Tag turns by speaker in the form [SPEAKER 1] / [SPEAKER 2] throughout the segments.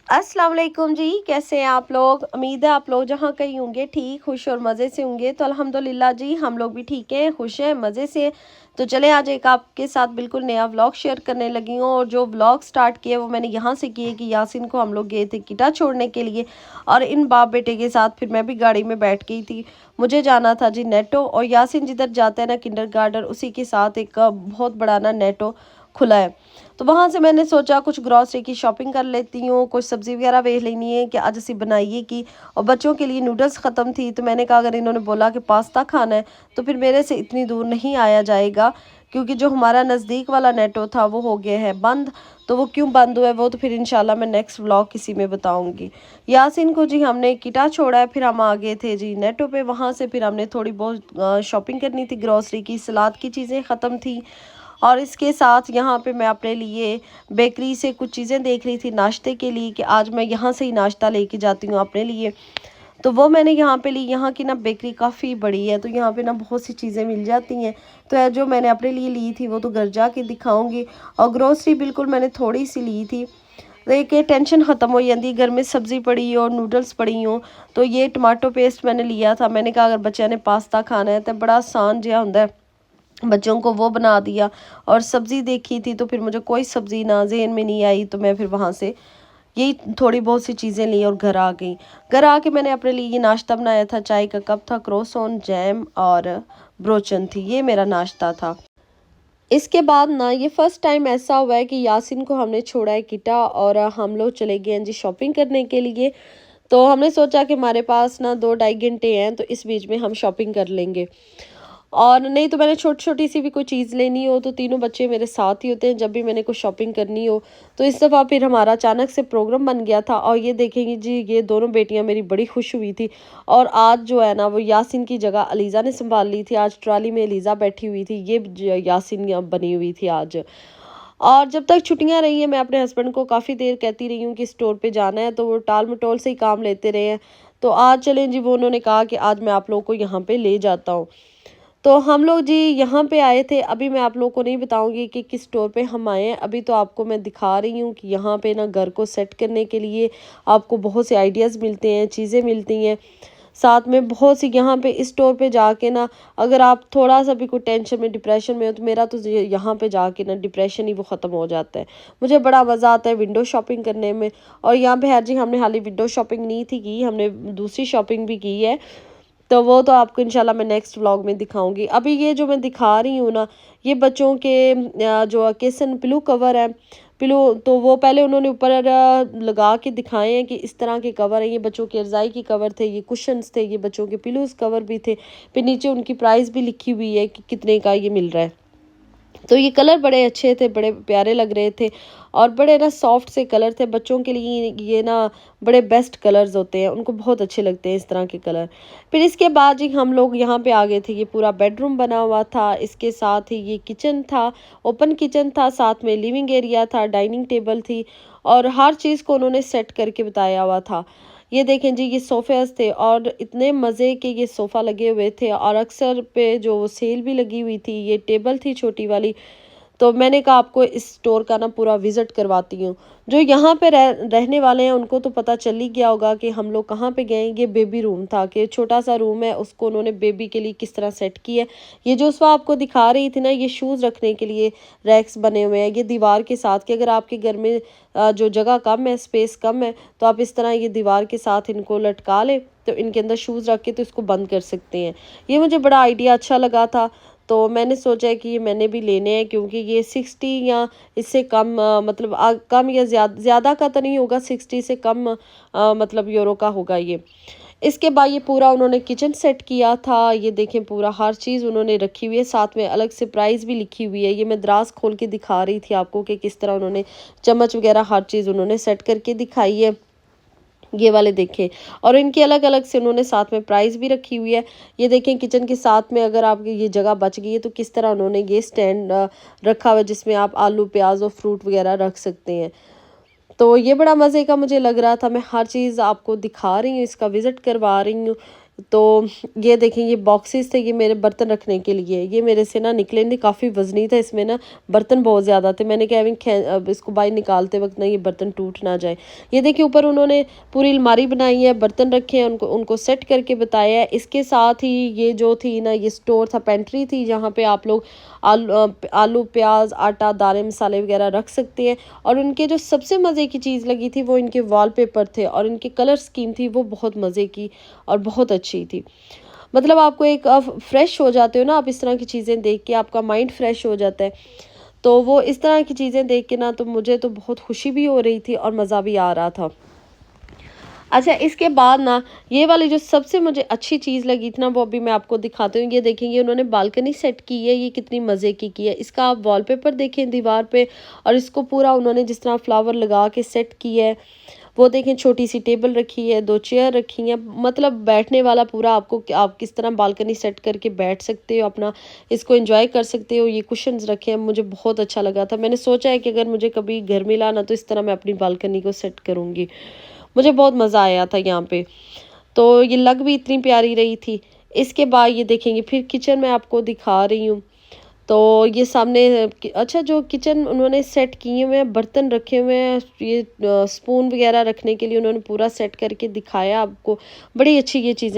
[SPEAKER 1] अस्सलाम वालेकुम जी, कैसे हैं आप लोग। उम्मीद है आप लोग जहाँ कहीं होंगे ठीक खुश और मज़े से होंगे। तो अल्हम्दुलिल्लाह जी हम लोग भी ठीक हैं, खुश हैं, मज़े से हैं। तो चले आज एक आपके साथ बिल्कुल नया व्लॉग शेयर करने लगी हूँ। और जो व्लॉग स्टार्ट किया वो मैंने यहाँ से किए कि यासिन को हम लोग गए थे किटा छोड़ने के लिए। और इन बाप बेटे के साथ फिर मैं भी गाड़ी में बैठ गई थी। मुझे जाना था जी नेटो, और यासिन जिधर जाता है ना किंडरगार्टन, उसी के साथ एक बहुत बड़ा ना नेटो खुला है। तो वहाँ से मैंने सोचा कुछ ग्रॉसरी की शॉपिंग कर लेती हूँ, कुछ सब्ज़ी वगैरह वेख लेनी है कि आज असी बनाइए की। और बच्चों के लिए नूडल्स ख़त्म थी, तो मैंने कहा अगर इन्होंने बोला कि पास्ता खाना है तो फिर मेरे से इतनी दूर नहीं आया जाएगा, क्योंकि जो हमारा नज़दीक वाला नेटो था वो हो गया है बंद। तो वो क्यों बंद हुआ है वो तो फिर इंशाल्लाह मैं नेक्स्ट व्लॉग किसी में बताऊंगी। यासिन को जी हमने किटा छोड़ा है, फिर हम आ गए थे जी नेटो पे। वहाँ से फिर हमने थोड़ी बहुत शॉपिंग करनी थी ग्रॉसरी की, सलाद की चीज़ें ख़त्म थी। और इसके साथ यहाँ पे मैं अपने लिए बेकरी से कुछ चीज़ें देख रही थी नाश्ते के लिए, कि आज मैं यहाँ से ही नाश्ता लेके जाती हूँ अपने लिए। तो वो मैंने यहाँ पे ली। यहाँ की ना बेकरी काफ़ी बड़ी है, तो यहाँ पे ना बहुत सी चीज़ें मिल जाती हैं। तो जो मैंने अपने लिए ली थी वो तो घर जाके दिखाऊंगी। और ग्रोसरी बिल्कुल मैंने थोड़ी सी ली थी। देखिए टेंशन ख़त्म हो जाती, घर में सब्ज़ी पड़ी और नूडल्स पड़ी हों। तो ये टमाटो पेस्ट मैंने लिया था। मैंने कहा अगर बच्चों ने पास्ता खाना है तो बड़ा आसान जहा होंगे, बच्चों को वो बना दिया। और सब्ज़ी देखी थी तो फिर मुझे कोई सब्ज़ी ना ज़हन में नहीं आई, तो मैं फिर वहाँ से यही थोड़ी बहुत सी चीज़ें ली और घर आ गई। घर आके मैंने अपने लिए ये नाश्ता बनाया था। चाय का कप था, क्रोसन, जैम और ब्रोचन थी। ये मेरा नाश्ता था। इसके बाद ना ये फर्स्ट टाइम ऐसा हुआ है कि यासिन को हमने छोड़ा है किटा, और हम लोग चले गए हैं जी शॉपिंग करने के लिए। तो हमने सोचा कि हमारे पास ना 2 ढाई घंटे हैं, तो इस बीच में हम शॉपिंग कर लेंगे। और नहीं तो मैंने छोटी छोटी सी भी कोई चीज़ लेनी हो तो तीनों बच्चे मेरे साथ ही होते हैं जब भी मैंने कुछ शॉपिंग करनी हो। तो इस दफ़ा फिर हमारा अचानक से प्रोग्राम बन गया था। और ये देखेंगे जी ये दोनों बेटियां मेरी बड़ी खुश हुई थी। और आज जो है ना वो यासिन की जगह अलीज़ा ने संभाल ली थी। आज ट्रॉली में अलीज़ा बैठी हुई थी, ये यासिन बनी हुई थी आज। और जब तक छुट्टियां रही हैं मैं अपने हस्बैंड को काफ़ी देर कहती रही हूँ कि स्टोर पे जाना है, तो वो टाल मटोल से ही काम लेते रहे हैं। तो आज चलें जी, वो उन्होंने कहा कि आज मैं आप लोगों को यहाँ पे ले जाता हूँ। तो हम लोग जी यहाँ पे आए थे। अभी मैं आप लोगों को नहीं बताऊंगी कि किस स्टोर पे हम आए हैं। अभी तो आपको मैं दिखा रही हूँ कि यहाँ पे ना घर को सेट करने के लिए आपको बहुत से आइडियाज़ मिलते हैं, चीज़ें मिलती हैं। साथ में बहुत सी यहाँ पे इस स्टोर पे जाके ना, अगर आप थोड़ा सा भी कोई टेंशन में डिप्रेशन में हो तो मेरा तो यहाँ पे जाके ना डिप्रेशन ही वो ख़त्म हो जाता है। मुझे बड़ा मज़ा आता है विंडो शॉपिंग करने में। और यहाँ पे है जी, हमने हाली विंडो शॉपिंग नहीं थी की, हमने दूसरी शॉपिंग भी की है। तो वो तो आपको इंशाल्लाह मैं नेक्स्ट व्लॉग में दिखाऊंगी। अभी ये जो मैं दिखा रही हूँ ना, ये बच्चों के जो किसन पिलो कवर है, पिलो, तो वो पहले उन्होंने ऊपर लगा के दिखाए हैं कि इस तरह के कवर हैं। ये बच्चों के रज़ाई की कवर थे, ये कुशन्स थे, ये बच्चों के पिलोज कवर भी थे। फिर नीचे उनकी प्राइस भी लिखी हुई है कि कितने का ये मिल रहा है। तो ये कलर बड़े अच्छे थे, बड़े प्यारे लग रहे थे। और बड़े ना सॉफ्ट से कलर थे। बच्चों के लिए ये ना बड़े बेस्ट कलर्स होते हैं, उनको बहुत अच्छे लगते हैं इस तरह के कलर। फिर इसके बाद जी हम लोग यहाँ पे आ गए थे। ये पूरा बेडरूम बना हुआ था, इसके साथ ही ये किचन था, ओपन किचन था, साथ में लिविंग एरिया था, डाइनिंग टेबल थी। और हर चीज़ को उन्होंने सेट करके बताया हुआ था। ये देखें जी, ये सोफ़ेस थे और इतने मज़े के ये सोफ़ा लगे हुए थे। और अक्सर पे जो सेल भी लगी हुई थी, ये टेबल थी छोटी वाली। तो मैंने कहा आपको इस स्टोर का ना पूरा विज़िट करवाती हूँ। जो यहाँ पे रहने वाले हैं उनको तो पता चल ही गया होगा कि हम लोग कहाँ पे गए। ये बेबी रूम था, कि छोटा सा रूम है, उसको उन्होंने बेबी के लिए किस तरह सेट किया है। ये जो उसवा आपको दिखा रही थी ना, ये शूज़ रखने के लिए रैक्स बने हुए हैं। ये दीवार के साथ, कि अगर आपके घर में जो जगह कम है, स्पेस कम है, तो आप इस तरह ये दीवार के साथ इनको लटका लें, तो इनके अंदर शूज़ रख के तो इसको बंद कर सकते हैं। ये मुझे बड़ा आइडिया अच्छा लगा था। तो मैंने सोचा कि ये मैंने भी लेने हैं, क्योंकि ये 60 या इससे कम मतलब कम या ज़्यादा का तो नहीं होगा, 60 से कम मतलब यूरो का होगा ये। इसके बाद ये पूरा उन्होंने किचन सेट किया था। ये देखें पूरा हर चीज़ उन्होंने रखी हुई है, साथ में अलग से प्राइस भी लिखी हुई है। ये मैं दराज खोल के दिखा रही थी आपको कि किस तरह उन्होंने चम्मच वगैरह हर चीज़ उन्होंने सेट करके दिखाई है। ये वाले देखें, और इनकी अलग अलग से उन्होंने साथ में प्राइस भी रखी हुई है। ये देखें किचन के साथ में अगर आपकी ये जगह बच गई है तो किस तरह उन्होंने ये स्टैंड रखा हुआ है, जिसमें आप आलू प्याज और फ्रूट वगैरह रख सकते हैं। तो ये बड़ा मज़े का मुझे लग रहा था। मैं हर चीज़ आपको दिखा रही हूँ, इसका विज़िट करवा रही हूँ। तो ये देखें, ये बॉक्सेस थे, ये मेरे बर्तन रखने के लिए। ये मेरे से ना निकले नहीं, काफ़ी वजनी था, इसमें ना बर्तन बहुत ज़्यादा थे। मैंने कहा अब इसको बाहर निकालते वक्त ना ये बर्तन टूट ना जाए। ये देखिए ऊपर उन्होंने पूरी अलमारी बनाई है, बर्तन रखे हैं, उनको उनको सेट करके बताया है। इसके साथ ही ये जो थी ना, ये स्टोर था, पेंट्री थी, जहाँ पे आप लोग आलू प्याज आटा दालें मसाले वगैरह रख सकते हैं। और उनके जो सबसे मज़े की चीज़ लगी थी वो इनके वॉलपेपर थे, और इनकी कलर स्कीम थी वो बहुत मज़े की और बहुत अच्छी थी। मतलब आपको एक फ्रेश हो जाते हो ना आप, इस तरह की चीज़ें देख के आपका माइंड फ्रेश हो जाता है। तो वो इस तरह की चीज़ें देख के ना, तो मुझे तो बहुत खुशी भी हो रही थी और मज़ा भी आ रहा था। अच्छा, इसके बाद ना ये वाली जो सबसे मुझे अच्छी चीज़ लगी थी ना, वो अभी मैं आपको दिखाती हूँ। ये देखेंगे उन्होंने बालकनी सेट की है, ये कितनी मज़े की है। इसका आप वॉलपेपर देखें दीवार पे, और इसको पूरा उन्होंने जिस तरह फ्लावर लगा के सेट किया है। वो देखें, छोटी सी टेबल रखी है, 2 चेयर रखी हैं, मतलब बैठने वाला पूरा आपको, आप किस तरह बालकनी सेट करके बैठ सकते हो, अपना इसको एंजॉय कर सकते हो। ये कुशन्स रखे हैं, मुझे बहुत अच्छा लगा था। मैंने सोचा है कि अगर मुझे कभी घर मिला ना, तो इस तरह मैं अपनी बालकनी को सेट करूँगी। मुझे बहुत मज़ा आया था यहाँ पे। तो ये लग भी इतनी प्यारी रही थी। इसके बाद ये देखेंगे, फिर किचन मैं आपको दिखा रही हूँ। तो ये सामने अच्छा, जो किचन उन्होंने सेट किए हुए हैं, बर्तन रखे हुए हैं, ये स्पून वगैरह रखने के लिए उन्होंने पूरा सेट करके दिखाया आपको। बड़ी अच्छी ये चीज़ें।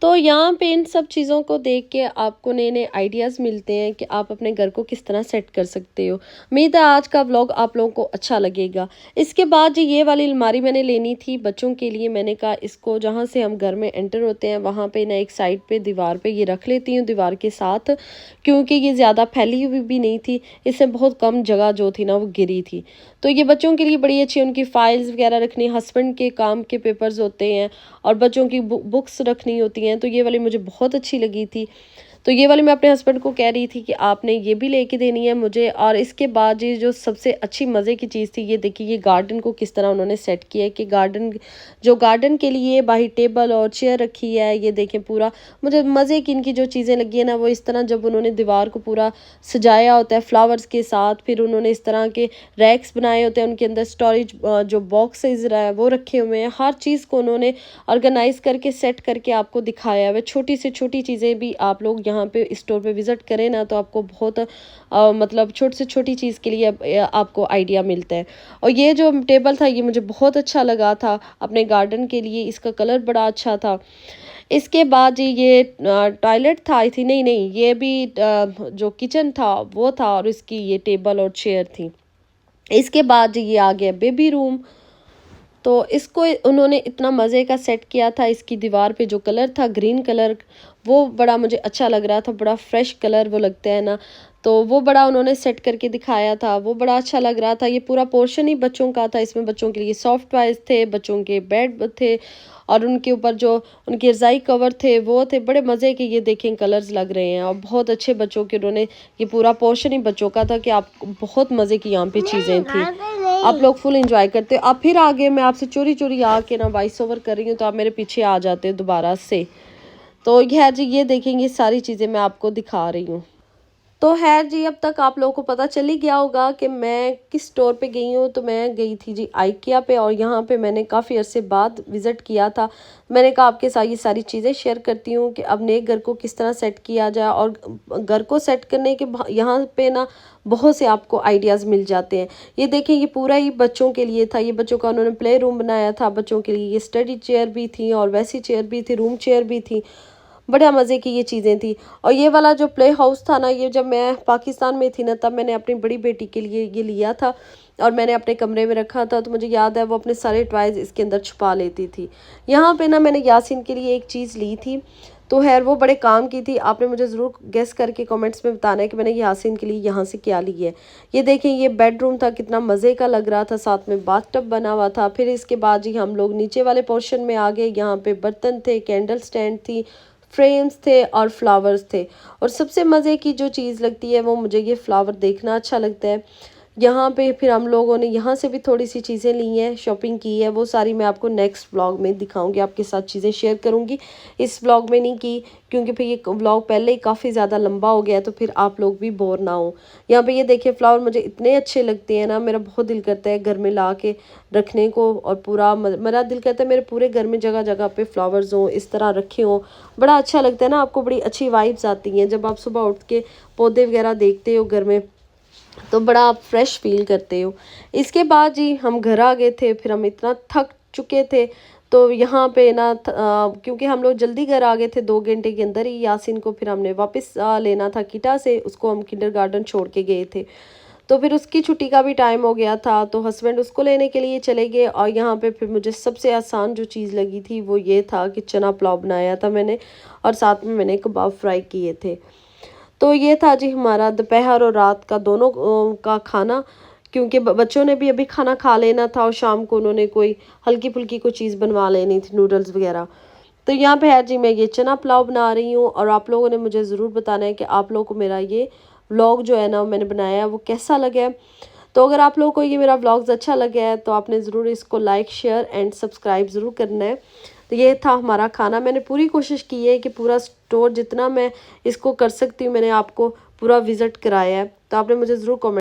[SPEAKER 1] तो यहाँ पे इन सब चीज़ों को देख के आपको नए नए आइडियाज़ मिलते हैं कि आप अपने घर को किस तरह सेट कर सकते हो। उम्मीद है आज का व्लॉग आप लोगों को अच्छा लगेगा। इसके बाद जो ये वाली अलमारी मैंने लेनी थी बच्चों के लिए, मैंने कहा इसको जहाँ से हम घर में एंटर होते हैं वहाँ पे ना एक साइड पे दीवार पे ये रख लेती हूँ दीवार के साथ, क्योंकि ये ज़्यादा फैली हुई भी नहीं थी, इससे बहुत कम जगह जो थी ना वो गिरी थी। तो ये बच्चों के लिए बड़ी अच्छी, उनकी फाइल्स वगैरह रखनी, हस्बैंड के काम के पेपर्स होते हैं और बच्चों की बुक्स रखनी होती हैं। तो ये वाली मुझे बहुत अच्छी लगी थी। तो ये वाली मैं अपने हस्बैंड को कह रही थी कि आपने ये भी लेके देनी है मुझे। और इसके बाद ये जो सबसे अच्छी मज़े की चीज़ थी, ये देखिए ये गार्डन को किस तरह उन्होंने सेट किया है कि गार्डन के लिए बाहर टेबल और चेयर रखी है। ये देखें पूरा, मुझे मज़े की इनकी जो चीज़ें लगी है ना, वो इस तरह जब उन्होंने दीवार को पूरा सजाया होता है फ्लावर्स के साथ, फिर उन्होंने इस तरह के रैक्स बनाए होते हैं, उनके अंदर स्टोरेज जो बॉक्सेस वो रखे हुए हैं। हर चीज़ को उन्होंने ऑर्गेनाइज करके सेट करके आपको दिखाया है। छोटी से छोटी चीज़ें भी आप लोग यहाँ पे स्टोर पे विज़िट करें ना, तो आपको बहुत मतलब छोटी से छोटी चीज़ के लिए आपको आइडिया मिलता है। और ये जो टेबल था ये मुझे बहुत अच्छा लगा था अपने गार्डन के लिए, इसका कलर बड़ा अच्छा था। इसके बाद जी ये टॉयलेट था, आई थी नहीं नहीं, ये भी जो किचन था वो था, और इसकी ये टेबल और चेयर थी। इसके बाद जी ये आ गया बेबी रूम। तो इसको उन्होंने इतना मज़े का सेट किया था, इसकी दीवार पे जो कलर था ग्रीन कलर, वो बड़ा मुझे अच्छा लग रहा था, बड़ा फ्रेश कलर वो लगता है ना, तो वो बड़ा उन्होंने सेट करके दिखाया था, वो बड़ा अच्छा लग रहा था। ये पूरा पोर्शन ही बच्चों का था, इसमें बच्चों के लिए सॉफ्ट टॉयज थे, बच्चों के बेड थे, और उनके ऊपर जो उनके रज़ाई कवर थे वो थे, बड़े मज़े के ये देखें कलर्स लग रहे हैं, और बहुत अच्छे बच्चों के उन्होंने, ये पूरा पोर्शन ही बच्चों का था कि आप बहुत मज़े की यहाँ पे चीज़ें थी, आप लोग फुल एंजॉय करते हो। अब फिर आगे मैं आपसे चोरी चोरी आके ना वॉइस ओवर कर रही हूँ, तो आप मेरे पीछे आ जाते हो दोबारा से। तो खैर जी ये देखेंगे सारी चीज़ें मैं आपको दिखा रही हूँ। तो खैर जी अब तक आप लोगों को पता चल ही गया होगा कि मैं किस स्टोर पे गई हूँ। तो मैं गई थी जी आइकिया पे, और यहाँ पे मैंने काफ़ी अरसे बाद विज़िट किया था। मैंने कहा आपके साथ ये सारी चीज़ें शेयर करती हूँ कि अब नए घर को किस तरह सेट किया जाए, और घर को सेट करने के यहाँ पे ना बहुत से आपको आइडियाज़ मिल जाते हैं। ये देखें ये पूरा ही बच्चों के लिए था, ये बच्चों का उन्होंने प्ले रूम बनाया था, बच्चों के लिए ये स्टडी चेयर भी थी और वैसी चेयर भी थी, रूम चेयर भी थी, बड़ा मज़े की ये चीज़ें थी। और ये वाला जो प्ले हाउस था ना, ये जब मैं पाकिस्तान में थी ना, तब मैंने अपनी बड़ी बेटी के लिए ये लिया था, और मैंने अपने कमरे में रखा था। तो मुझे याद है वो अपने सारे टॉयज़ इसके अंदर छुपा लेती थी। यहाँ पे ना मैंने यासिन के लिए एक चीज़ ली थी, तो खैर वो बड़े काम की थी। आपने मुझे ज़रूर गेस करके कमेंट्स में बताना है कि मैंने यासिन के लिए यहाँ से क्या ली है। ये देखें ये बेडरूम था, कितना मज़े का लग रहा था, साथ में बाथटब बना हुआ था। फिर इसके बाद जी हम लोग नीचे वाले पोर्शन में आ गए। यहाँ पे बर्तन थे, कैंडल स्टैंड थी, फ्रेम्स थे और फ्लावर्स थे। और सबसे मज़े की जो चीज़ लगती है वो मुझे ये फ्लावर देखना अच्छा लगता है, यहाँ पे फिर हम लोगों ने यहाँ से भी थोड़ी सी चीज़ें ली हैं, शॉपिंग की है, वो सारी मैं आपको नेक्स्ट व्लॉग में दिखाऊंगी, आपके साथ चीज़ें शेयर करूँगी। इस व्लॉग में नहीं की क्योंकि फिर ये व्लॉग पहले ही काफ़ी ज़्यादा लंबा हो गया है, तो फिर आप लोग भी बोर ना हो। यहाँ पे ये देखिए फ्लावर मुझे इतने अच्छे लगते हैं ना, मेरा बहुत दिल करता है घर में ला के रखने को, और पूरा मेरा दिल करता है मेरे पूरे घर में जगह जगह पे फ्लावर्स हों, इस तरह रखे हों। बड़ा अच्छा लगता है ना, आपको बड़ी अच्छी वाइब्स आती हैं जब आप सुबह उठ के पौधे वगैरह देखते हो घर में, तो बड़ा आप फ्रेश फील करते हो। इसके बाद जी हम घर आ गए थे, फिर हम इतना थक चुके थे, तो यहाँ पे ना क्योंकि हम लोग जल्दी घर आ गए थे, 2 घंटे के अंदर ही यासिन को फिर हमने वापस लेना था किटा से, उसको हम किंडरगार्टन छोड़ के गए थे। तो फिर उसकी छुट्टी का भी टाइम हो गया था, तो हस्बैंड उसको लेने के लिए चले गए। और यहाँ पे फिर मुझे सबसे आसान जो चीज़ लगी थी वो ये था कि चना पुलाव बनाया था मैंने, और साथ में मैंने कबाब फ्राई किए थे। तो ये था जी हमारा दोपहर और रात का दोनों का खाना, क्योंकि बच्चों ने भी अभी खाना खा लेना था और शाम को उन्होंने कोई हल्की फुल्की कोई चीज़ बनवा लेनी थी, नूडल्स वगैरह। तो यहाँ पे है जी मैं ये चना पुलाव बना रही हूँ, और आप लोगों ने मुझे ज़रूर बताना है कि आप लोगों को मेरा ये व्लॉग जो है ना मैंने बनाया है वो कैसा लगा है। तो अगर आप लोगों को ये मेरा व्लॉग्स अच्छा लगा है तो आपने ज़रूर इसको लाइक शेयर एंड सब्सक्राइब ज़रूर करना है। तो ये था हमारा खाना, मैंने पूरी कोशिश की है कि पूरा स्टोर जितना मैं इसको कर सकती हूँ मैंने आपको पूरा विज़िट कराया है। तो आपने मुझे ज़रूर कमेंट